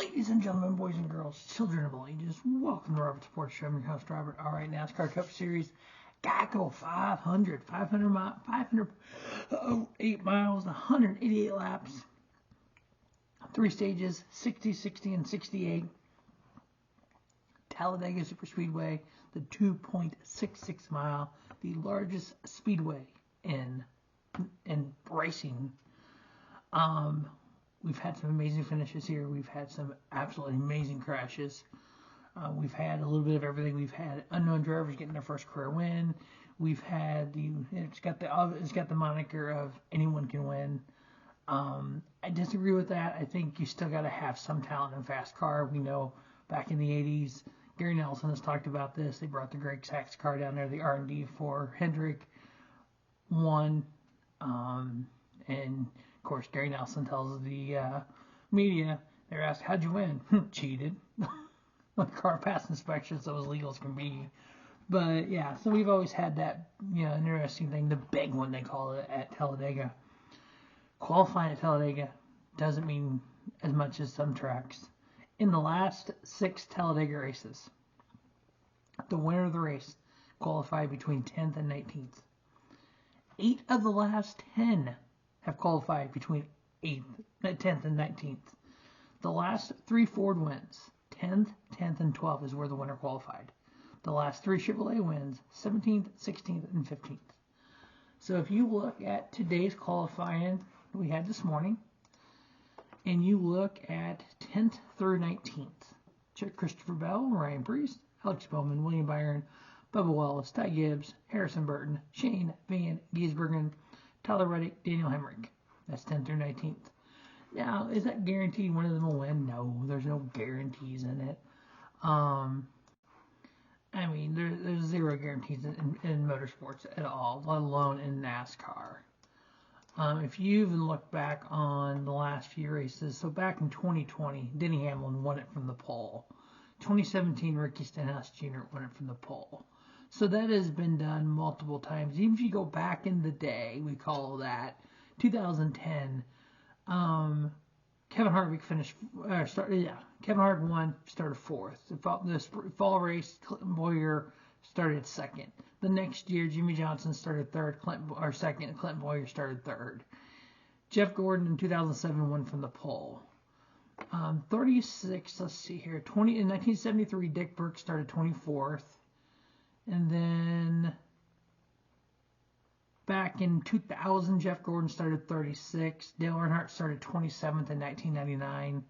Ladies and gentlemen, boys and girls, children of all ages, welcome to Robert Sports Show. I'm your host, Robert. All right, NASCAR Cup Series, Geico 508 miles, 188 laps, 3 stages, 60, 60, and 68. Talladega Superspeedway, the 2.66 mile, the largest speedway in racing. We've had some amazing finishes here. We've had some absolutely amazing crashes. We've had a little bit of everything. We've had unknown drivers getting their first career win. We've had it's got the moniker of anyone can win. I disagree with that. I think you still got to have some talent in a fast car. We know back in the 80s, Gary Nelson has talked about this. They brought the Greg Sachs car down there, the R&D for Hendrick, won, and of course, Gary Nelson tells the media, they're asked, how'd you win? Cheated. With car pass inspection, so as legal as can be. But yeah, so we've always had that, interesting thing, the big one they call it at Talladega. Qualifying at Talladega doesn't mean as much as some tracks. In the last 6 Talladega races, the winner of the race qualified between 10th and 19th. 8 of the last 10 have qualified between 10th and 19th. The last 3 Ford wins, 10th, 10th, and 12th is where the winner qualified. The last 3 Chevrolet wins, 17th, 16th, and 15th. So if you look at today's qualifying we had this morning, and you look at 10th through 19th, check Christopher Bell, Ryan Priest, Alex Bowman, William Byron, Bubba Wallace, Ty Gibbs, Harrison Burton, Shane Van Gisbergen, Tyler Reddick, Daniel Hemrick. That's 10th through 19th. Now, is that guaranteed one of them will win? No, there's no guarantees in it. There's zero guarantees in motorsports at all, let alone in NASCAR. If you even look back on the last few races, so back in 2020, Denny Hamlin won it from the pole. 2017, Ricky Stenhouse Jr. won it from the pole. So that has been done multiple times. Even if you go back in the day, we call that 2010. Kevin Harvick Kevin Harvick won, started 4th. The fall race, Clinton Boyer started 2nd. The next year, Jimmy Johnson started 3rd, 2nd. Clinton Boyer started 3rd. Jeff Gordon in 2007 won from the pole. 36. Let's see here. In 1973, Dick Burke started 24th. And then back in 2000, Jeff Gordon started 36th. Dale Earnhardt started 27th in 1999.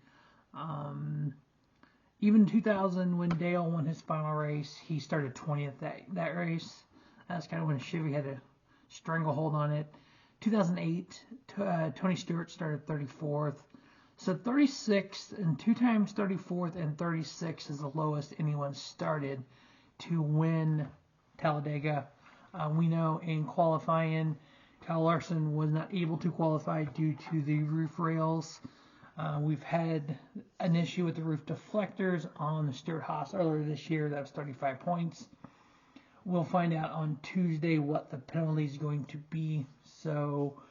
Even 2000, when Dale won his final race, he started 20th that race. That's kind of when Chevy had a stranglehold on it. 2008, Tony Stewart started 34th. So 36th and 2 times 34th and 36th is the lowest anyone started to win Talladega. We know in qualifying, Kyle Larson was not able to qualify due to the roof rails. We've had an issue with the roof deflectors on the Stewart-Haas earlier this year. That was 35 points. We'll find out on Tuesday what the penalty is going to be. So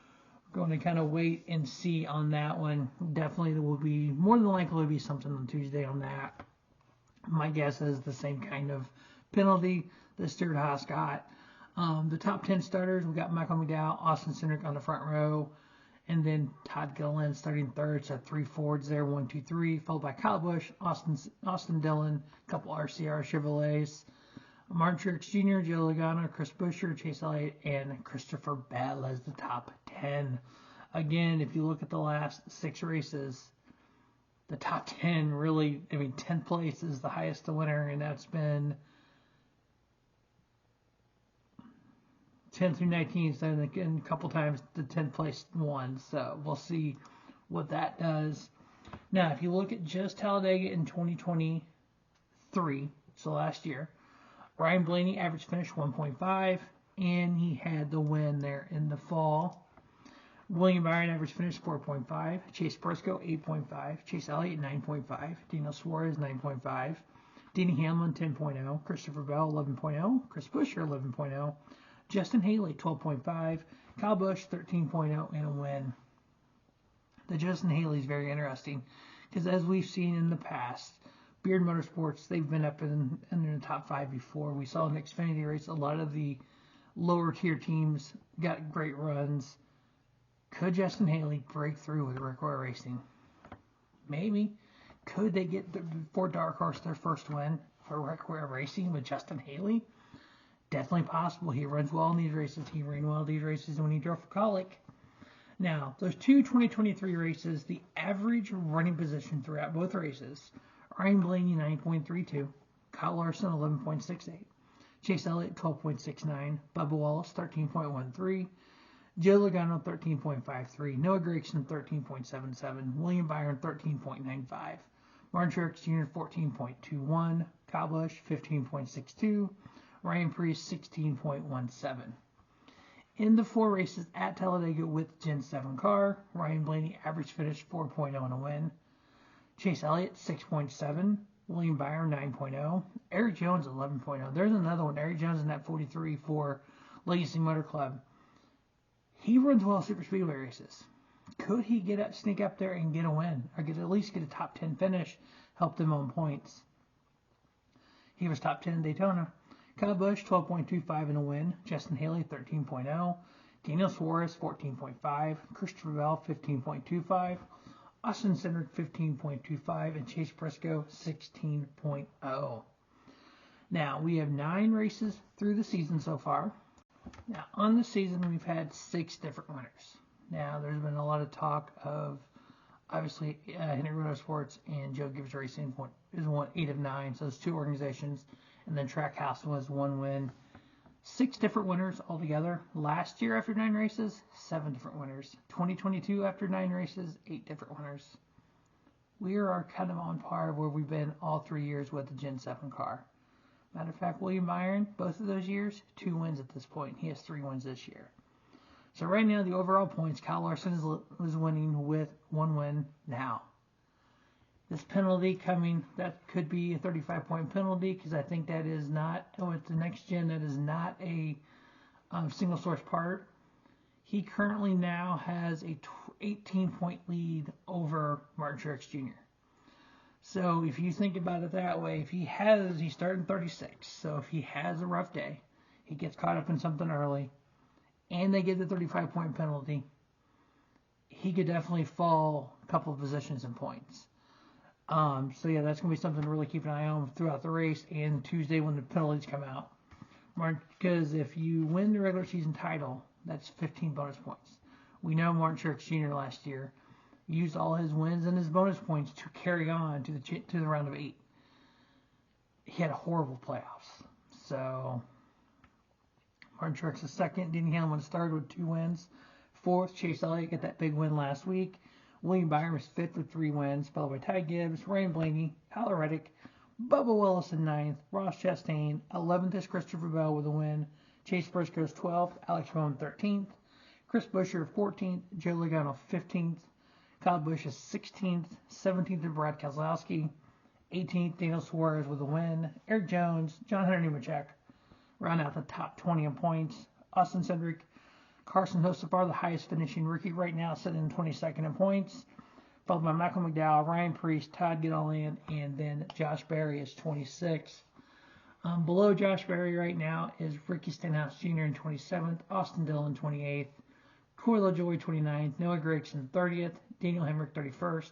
we're going to kind of wait and see on that one. Definitely there will be, more than likely, be something on Tuesday on that. My guess is the same kind of penalty that Stewart-Haas got. The top 10 starters, we got Michael McDowell, Austin Cindric on the front row, and then Todd Gilliland starting 3rd. So 3 Fords there, 1, 2, 3, followed by Kyle Busch, Austin Dillon, a couple RCR Chevrolets, Martin Truex Jr., Joe Logano, Chris Buescher, Chase Elliott, and Christopher Bell as the top 10. Again, if you look at the last 6 races, the top 10 really, 10th place is the highest to winner, and that's been 10 through 19, so and a couple times the 10th place won. So we'll see what that does. Now, if you look at just Talladega in 2023, so last year, Ryan Blaney average finish 1.5, and he had the win there in the fall. William Byron average finish 4.5, Chase Briscoe 8.5, Chase Elliott 9.5, Daniel Suarez 9.5, Denny Hamlin 10.0, Christopher Bell 11.0, Chris Buescher 11.0, Justin Haley 12.5, Kyle Busch 13.0, and a win. The Justin Haley is very interesting Because as we've seen in the past, Beard Motorsports, they've been up in the top 5 before. We saw in the Xfinity race, a lot of the lower tier teams got great runs. Could Justin Haley break through with Rick Ware Racing? Maybe. Could they get for Dark Horse their first win for Rick Ware Racing with Justin Haley? Definitely possible. He runs well in these races. He ran well in these races when he drove for Colic. Now, those two 2023 races, the average running position throughout both races, Ryan Blaney 9.32, Kyle Larson 11.68, Chase Elliott 12.69, Bubba Wallace 13.13, Joe Logano 13.53, Noah Gragson 13.77, William Byron 13.95, Martin Truex Jr. 14.21, Kyle Busch 15.62, Ryan Preece 16.17. In the 4 races at Talladega with Gen 7 car, Ryan Blaney average finished 4.0 in a win, Chase Elliott 6.7, William Byron 9.0, Eric Jones 11.0. There's another one, Eric Jones in that 43 for Legacy Motor Club. He runs well super speedway races. Could he sneak up there and get a win, or at least get a top 10 finish, help them on points? He was top 10 in Daytona. Kyle Busch 12.25 in a win, Justin Haley 13.0, Daniel Suarez 14.5, Christopher Bell 15.25, Austin Cindric 15.25, and Chase Briscoe 16.0. Now, we have 9 races through the season so far. Now, on the season, we've had 6 different winners. Now, there's been a lot of talk of, obviously, Henry Motorsports and Joe Gibbs Racing is 8 of 9, so those 2 organizations. And then Trackhouse was 1 win. 6 different winners altogether. Last year, after 9 races, 7 different winners. 2022, after 9 races, 8 different winners. We are kind of on par where we've been all 3 years with the Gen 7 car. Matter of fact, William Byron, both of those years, 2 wins at this point. He has 3 wins this year. So right now, the overall points, Kyle Larson is winning with 1 win now. This penalty coming, that could be a 35-point penalty, because I think that is not, with the next gen, that is not a single source part. He currently now has a 18-point lead over Martin Truex Jr. So if you think about it that way, he's starting 36, so if he has a rough day, he gets caught up in something early, and they get the 35-point penalty, he could definitely fall a couple of positions in points. So yeah, that's going to be something to really keep an eye on throughout the race and Tuesday when the penalties come out. Because if you win the regular season title, that's 15 bonus points. We know Martin Truex Jr. last year used all his wins and his bonus points to carry on to the round of 8. He had a horrible playoffs. So Martin Truex is second. Denny Hamlin started with 2 wins. 4th, Chase Elliott got that big win last week. William Byron was 5th with 3 wins, followed by Ty Gibbs, Ryan Blaney, Tyler Reddick, Bubba Wallace in 9th, Ross Chastain. 11th is Christopher Bell with a win. Chase Briscoe is 12th, Alex Bowman 13th, Chris Buescher 14th, Joe Logano 15th, Kyle Busch is 16th, 17th is Brad Keselowski, 18th Daniel Suarez with a win. Eric Jones, John Hunter Nemechek round out the top 20 in points. Austin Cindric, Carson Hocevar, the highest finishing rookie right now, sitting in 22nd in points, followed by Michael McDowell, Ryan Preece, Todd Gilliland, and then Josh Berry is 26. Below Josh Berry right now is Ricky Stenhouse Jr. in 27th, Austin Dillon 28th, Corey LaJoie 29th, Noah Gragson 30th, Daniel Hemrick 31st,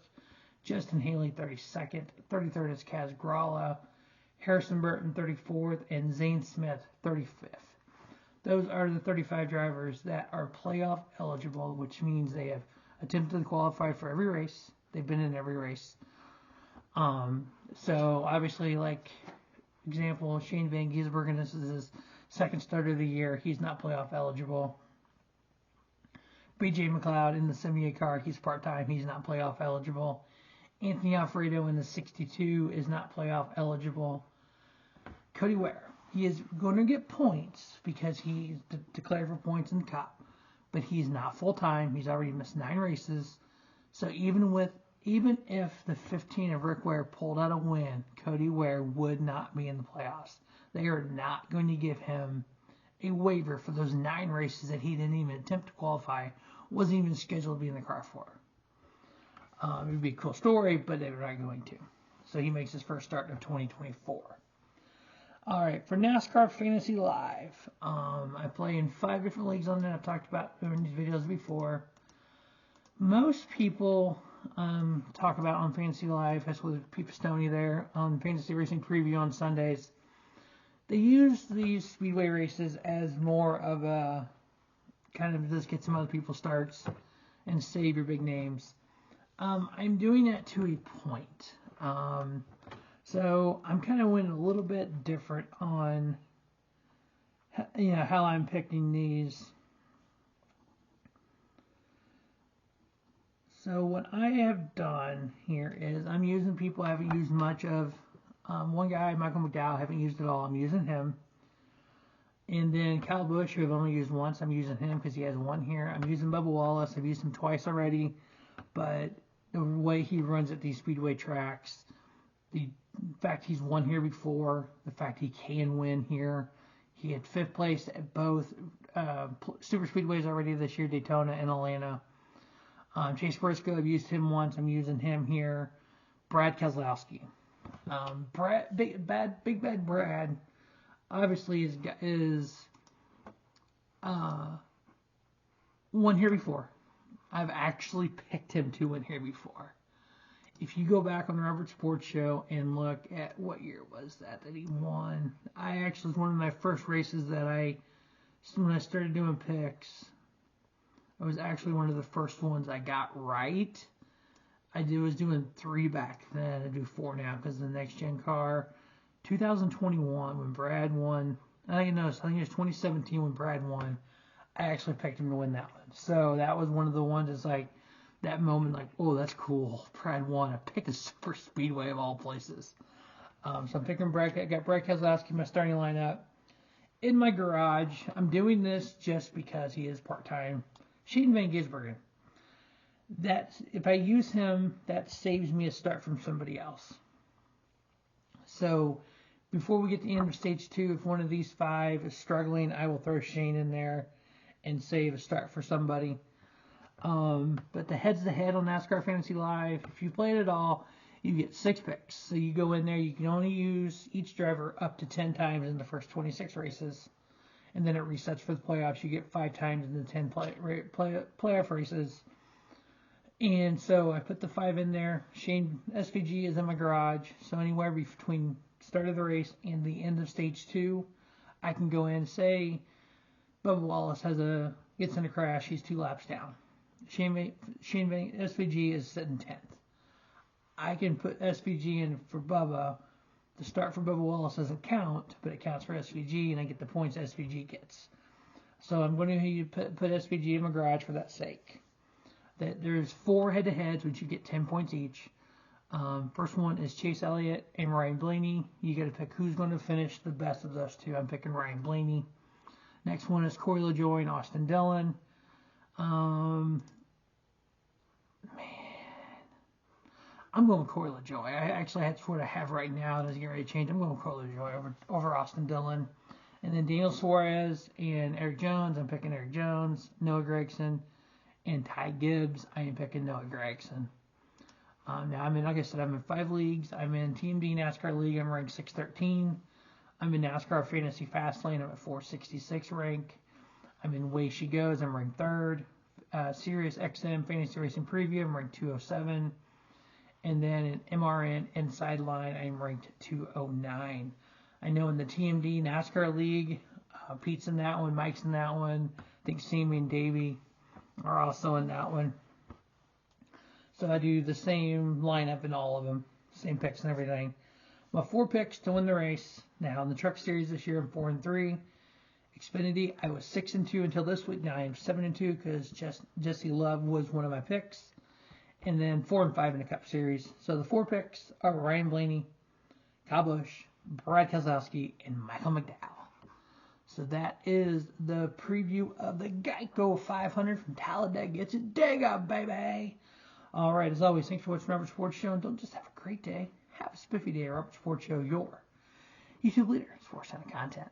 Justin Haley 32nd, 33rd is Kaz Grala, Harrison Burton 34th, and Zane Smith 35th. Those are the 35 drivers that are playoff eligible, which means they have attempted to qualify for every race. They've been in every race. So obviously, like example, Shane Van Gisbergen, this is his 2nd start of the year. He's not playoff eligible. BJ McLeod in the 78 car, he's part-time. He's not playoff eligible. Anthony Alfredo in the 62 is not playoff eligible. Cody Ware, he is going to get points because he's declared for points in the Cup, but he's not full-time. He's already missed 9 races. So even if the 15 of Rick Ware pulled out a win, Cody Ware would not be in the playoffs. They are not going to give him a waiver for those 9 races that he didn't even attempt to qualify, wasn't even scheduled to be in the car for. It would be a cool story, but they're not going to. So he makes his first start of 2024. All right, for NASCAR Fantasy Live, I play in 5 different leagues on that. I've talked about in these videos before. Most people talk about on Fantasy Live, that's with Pete Pistone there, on Fantasy Racing Preview on Sundays. They use these speedway races as more of a kind of just get some other people starts and save your big names. I'm doing that to a point. So I'm kind of went a little bit different on how I'm picking these. So what I have done here is I'm using people I haven't used much of. One guy, Michael McDowell, I haven't used at all. I'm using him. And then Kyle Busch, who I've only used once, I'm using him because he has one here. I'm using Bubba Wallace. I've used him twice already. But the way he runs at these speedway tracks, the fact he's won here before, the fact he can win here. He had 5th place at both super speedways already this year, Daytona and Atlanta. Chase Briscoe, I've used him once. I'm using him here. Brad Keselowski. Big Bad Brad obviously is won here before. I've actually picked him to win here before. If you go back on the Robert Sports Show and look at what year was that he won, I actually was one of my first races that when I started doing picks, it was actually one of the first ones I got right. I was doing 3 back then. I do 4 now because of the next gen car. 2021 when Brad won. I think it was 2017 when Brad won. I actually picked him to win that one. So that was one of the ones that's like that moment, like, oh, that's cool. Brad won. I picked a super speedway of all places. So I'm picking Brad. I got Brad Keselowski in my starting lineup. In my garage, I'm doing this just because he is part-time. Shane Van Gisbergen. If I use him, that saves me a start from somebody else. So before we get to the end of stage 2, if one of these 5 is struggling, I will throw Shane in there and save a start for somebody. But the head-to-head on NASCAR Fantasy Live, if you play it at all, you get 6 picks. So you go in there, you can only use each driver up to 10 times in the first 26 races. And then it resets for the playoffs. You get 5 times in the 10 playoff races. And so I put the 5 in there. Shane SVG is in my garage. So anywhere between start of the race and the end of stage 2, I can go in. Say Bubba Wallace gets in a crash. He's 2 laps down. Shane SVG is sitting 10th. I can put SVG in for Bubba. The start for Bubba Wallace doesn't count, but it counts for SVG, and I get the points SVG gets. So I'm going to put SVG in my garage for that sake. There's 4 head-to-heads, which you get 10 points each. First one is Chase Elliott and Ryan Blaney. You got to pick who's going to finish the best of those 2. I'm picking Ryan Blaney. Next one is Corey LaJoie and Austin Dillon. Man, I'm going with Corey LaJoie. That's what I have right now. It doesn't get ready to change. I'm going with Corey LaJoie over Austin Dillon. And then Daniel Suarez and Eric Jones. I'm picking Eric Jones. Noah Gragson. And Ty Gibbs, I am picking Noah Gragson. Now, like I said, I'm in 5 leagues. I'm in TMD NASCAR League. I'm ranked 613. I'm in NASCAR Fantasy Fastlane. I'm at 466 rank. I'm in Way She Goes. I'm ranked 3rd. Sirius XM Fantasy Racing Preview. I'm ranked 207. And then in MRN Inside Line, I'm ranked 209. I know in the TMD NASCAR League, Pete's in that one, Mike's in that one. I think Sammy and Davey are also in that one. So I do the same lineup in all of them, same picks and everything. My 4 picks to win the race. Now in the Truck Series this year, I'm 4-3. Xfinity, I was 6-2 until this week. Now I am 7-2 because Jesse Love was one of my picks. And then 4-5 in the Cup Series. So the 4 picks are Ryan Blaney, Kyle Busch, Brad Keselowski, and Michael McDowell. So that is the preview of the Geico 500 from Talladega. Get your dig up, baby. All right, as always, thanks for watching Robert Sports Show. And don't just have a great day. Have a spiffy day. Robert Sports Show, your YouTube leader in sports center content.